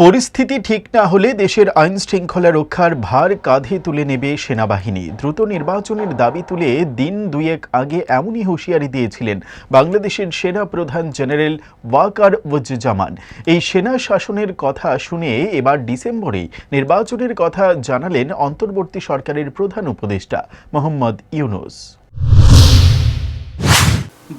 পরিস্থিতি ঠিক না হলে দেশের আইন শৃঙ্খলা রক্ষার ভার কাঁধে তুলে নেবে সেনাবাহিনী। দ্রুত নির্বাচনের দাবি তুলে দিন দুয়েক আগে এমনই হুঁশিয়ারি দিয়েছিলেন বাংলাদেশের সেনা প্রধান জেনারেল ওয়াকার উজ্জামান। এই সেনা শাসনের কথা শুনে এবার ডিসেম্বরেই নির্বাচনের কথা জানালেন অন্তর্বর্তী সরকারের প্রধান উপদেষ্টা মোহাম্মদ ইউনূস।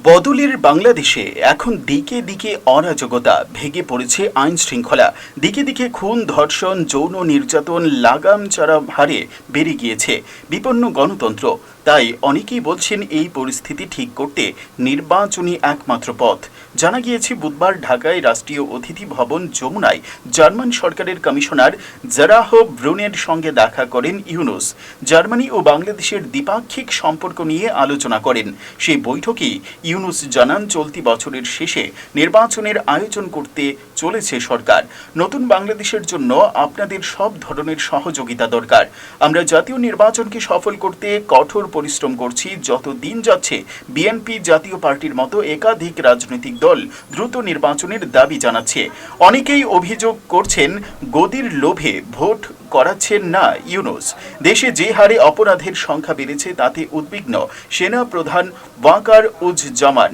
বদলের বাংলাদেশে এখন দিকে দিকে অরাজকতা, ভেঙে পড়েছে আইন শৃঙ্খলা, দিকে দিকে খুন, ধর্ষণ, যৌন নির্যাতন লাগাম ছাড়া হারে বেড়ে গিয়েছে, বিপন্ন গণতন্ত্র। তাই অনেকেই বলছেন এই পরিস্থিতি ঠিক করতে নির্বাচনই একমাত্র পথ। জানা গিয়েছে বুধবার ঢাকায় রাষ্ট্রীয় অতিথি ভবন যমুনায় জার্মান সরকারের কমিশনার জারাহ ব্রুনের সঙ্গে দেখা করেন ইউনূস। জার্মানি ও বাংলাদেশের দ্বিপাক্ষিক সম্পর্ক নিয়ে আলোচনা করেন। সেই বৈঠকে ইউনূস জানান, চলতি বছরের শেষে নির্বাচনের আয়োজন করতে চলেছে সরকার। নতুন বাংলাদেশের জন্য আপনাদের সব ধরনের সহযোগিতা দরকার। আমরা জাতীয় নির্বাচনকে সফল করতে কঠোর পরিশ্রম করছি। যত দিন যাচ্ছে বিএনপি জাতীয় পার্টির মতো একাধিক রাজনৈতিক দল দ্রুত নির্বাচনের দাবি জানাচ্ছে। অনেকেই অভিযোগ করছেন গদির লোভে ভোট করাচ্ছেন না ইউনূস। দেশে যে হারে অপরাধের সংখ্যা বেড়েছে তাতে উদ্বিগ্ন সেনা প্রধান ওয়াকার উজ্জামান।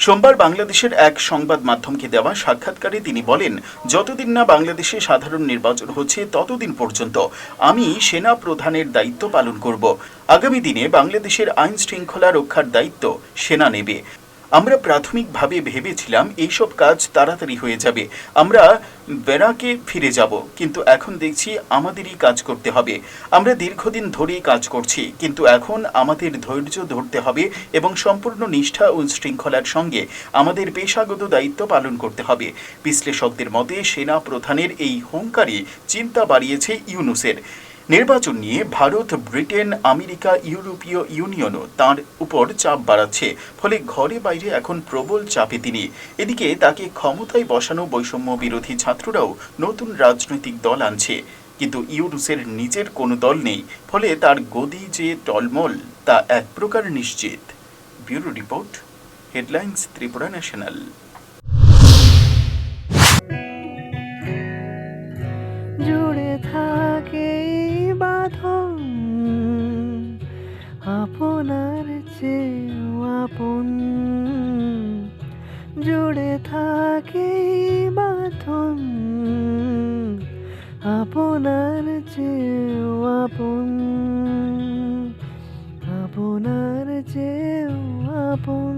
সোমবার বাংলাদেশের এক সংবাদ মাধ্যমকে দেওয়া সাক্ষাৎকারে তিনি বলেন, যতদিন না বাংলাদেশে সাধারণ নির্বাচন হচ্ছে ততদিন পর্যন্ত আমি সেনা প্রধানের দায়িত্ব পালন করব। আগামী দিনে বাংলাদেশের আইন শৃঙ্খলা রক্ষার দায়িত্ব সেনা নেবে। আমরা প্রাথমিকভাবে ভেবেছিলাম এইসব কাজ তাড়াতাড়ি হয়ে যাবে, আমরা ব্যারাকে ফিরে যাব, কিন্তু এখন দেখছি আমাদেরই কাজ করতে হবে। আমরা দীর্ঘদিন ধরেই কাজ করছি, কিন্তু এখন আমাদের ধৈর্য ধরতে হবে এবং সম্পূর্ণ নিষ্ঠা ও শৃঙ্খলার সঙ্গে আমাদের পেশাগত দায়িত্ব পালন করতে হবে। বিশ্লেষকদের মতে সেনা প্রধানের এই হুঙ্কারে চিন্তা বাড়িয়েছে ইউনূসের। নির্বাচন নিয়ে ভারত, ব্রিটেন, আমেরিকা, ইউরোপীয় ইউনিয়নও তাঁর উপর চাপ বাড়াচ্ছে। ফলে ঘরে বাইরে এখন প্রবল চাপে তিনি। এদিকে তাকে ক্ষমতায় বসানো বৈষম্য বিরোধী ছাত্ররাও নতুন রাজনৈতিক দল আনছে, কিন্তু ইউনূসের নিজের কোনো দল নেই। ফলে তার গদি যে টলমল তা এক প্রকার নিশ্চিত। Bureau report, headlines, Tripura national. জুড়ে থাকে বাঁধন আপনার চেয়েও আপন, জুড়ে থাকে বাঁধন আপনার চেয়েও আপন, আপনার চেয়েও আপন।